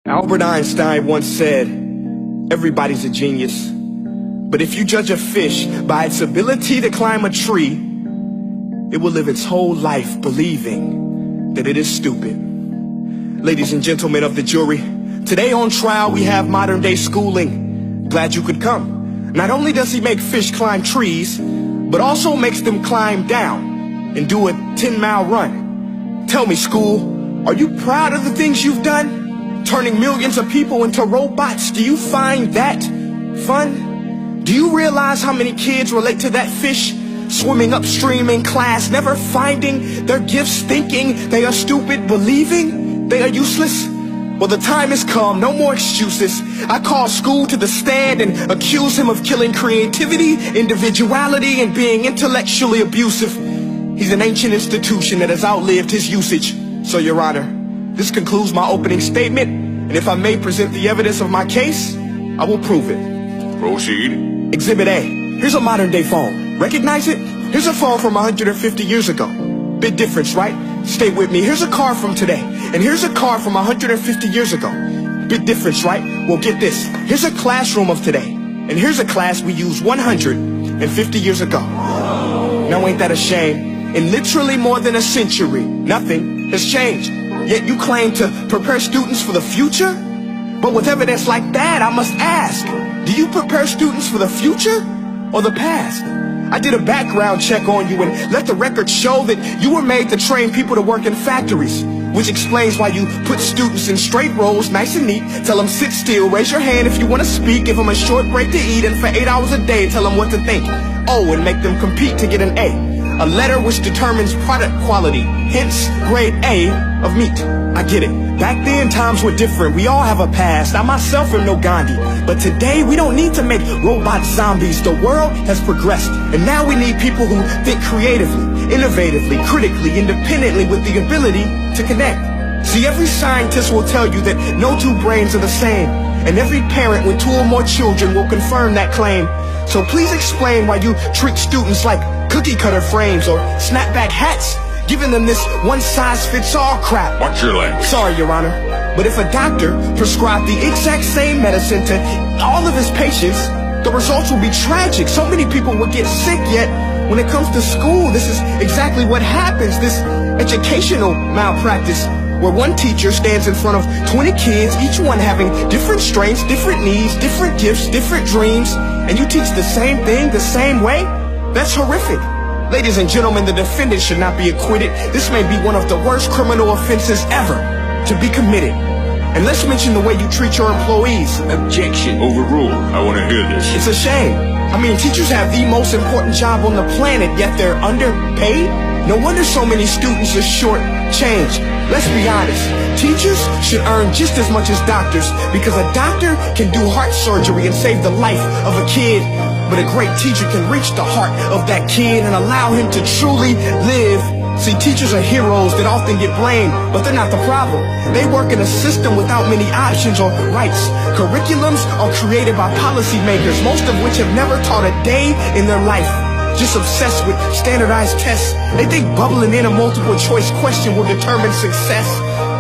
Albert Einstein once said, everybody's a genius, but if you judge a fish by its ability to climb a tree, it will live its whole life believing that it is stupid. Ladies and gentlemen of the jury, today on trial we have modern day schooling. Glad you could come. Not only does he make fish climb trees, but also makes them climb down and do a 10-mile run. Tell me, school, are you proud of the things you've done? Turning millions of people into robots, do you find that fun? Do you realize how many kids relate to that fish swimming upstream in class, never finding their gifts, thinking they are stupid, believing they are useless? Well, the time has come, no more excuses. I call school to the stand and accuse him of killing creativity, individuality, and being intellectually abusive. He's an ancient institution that has outlived his usage. So, Your Honor, this concludes my opening statement, and if I may present the evidence of my case, I will prove it. Proceed. Exhibit A. Here's a modern day phone. Recognize it? Here's a phone from 150 years ago. Big difference, right? Stay with me. Here's a car from today, and here's a car from 150 years ago. Big difference, right? Well, get this. Here's a classroom of today, and here's a class we used 150 years ago. Now, ain't that a shame? In literally more than a century, nothing has changed. Yet you claim to prepare students for the future? But with evidence like that, I must ask, do you prepare students for the future or the past? I did a background check on you and let the record show that you were made to train people to work in factories, which explains why you put students in straight rows, nice and neat, tell them sit still, raise your hand if you want to speak, give them a short break to eat, and for 8 hours a day tell them what to think. Oh, and make them compete to get an A letter which determines product quality, hence grade A of meat. I get it. Back then, times were different. We all have a past. I myself am no Gandhi. But today, we don't need to make robot zombies. The world has progressed. And now we need people who think creatively, innovatively, critically, independently, with the ability to connect. See, every scientist will tell you that no two brains are the same. And every parent with 2 or more children will confirm that claim. So please explain why you treat students like cookie cutter frames or snapback hats, giving them this one-size-fits-all crap. Watch your language. Sorry, Your Honor, but if a doctor prescribed the exact same medicine to all of his patients, the results will be tragic. So many people will get sick, yet when it comes to school, this is exactly what happens. This educational malpractice, where one teacher stands in front of 20 kids, each one having different strengths, different needs, different gifts, different dreams, and you teach the same thing the same way? That's horrific. Ladies and gentlemen, the defendant should not be acquitted. This may be one of the worst criminal offenses ever to be committed. And let's mention the way you treat your employees. Objection. Overruled. I want to hear this. It's a shame. I mean, teachers have the most important job on the planet, yet they're underpaid? No wonder so many students are short-changed. Let's be honest. Teachers should earn just as much as doctors, because a doctor can do heart surgery and save the life of a kid. But a great teacher can reach the heart of that kid and allow him to truly live. See, teachers are heroes that often get blamed, but they're not the problem. They work in a system without many options or rights. Curriculums are created by policymakers, most of which have never taught a day in their life. Just obsessed with standardized tests. They think bubbling in a multiple choice question will determine success.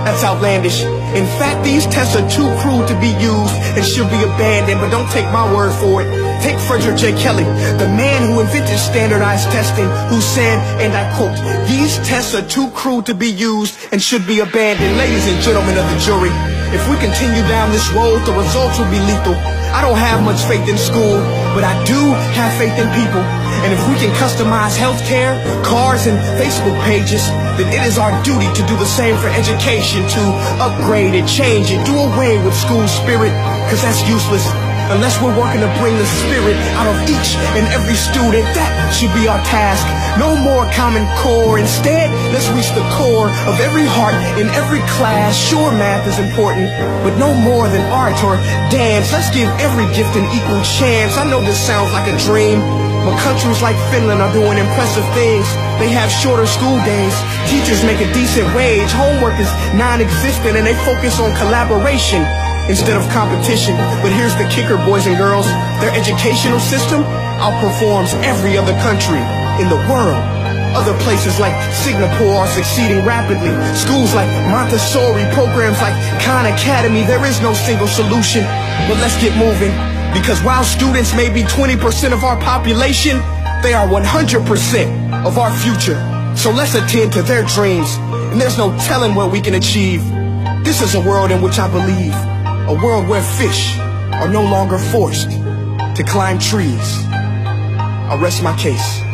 That's outlandish. In fact, these tests are too cruel to be used and should be abandoned, but don't take my word for it. Take Frederick J. Kelly, the man who invented standardized testing, who said, and I quote, "These tests are too cruel to be used and should be abandoned." Ladies and gentlemen of the jury, if we continue down this road, the results will be lethal. I don't have much faith in school, but I do have faith in people. And if we can customize healthcare, cars, and Facebook pages, then it is our duty to do the same for education, to upgrade and change and do away with school spirit, because that's useless. Unless we're working to bring the spirit out of each and every student, that should be our task. No more Common Core. Instead, let's reach the core of every heart in every class. Sure, math is important, but no more than art or dance. Let's give every gift an equal chance. I know this sounds like a dream, but countries like Finland are doing impressive things. They have shorter school days. Teachers make a decent wage. Homework is non-existent, and they focus on collaboration instead of competition. But here's the kicker, boys and girls. Their educational system outperforms every other country in the world. Other places like Singapore are succeeding rapidly. Schools like Montessori, programs like Khan Academy. There is no single solution, but let's get moving. Because while students may be 20% of our population, they are 100% of our future. So let's attend to their dreams, and there's no telling what we can achieve. This is a world in which I believe, a world where fish are no longer forced to climb trees. I'll rest my case.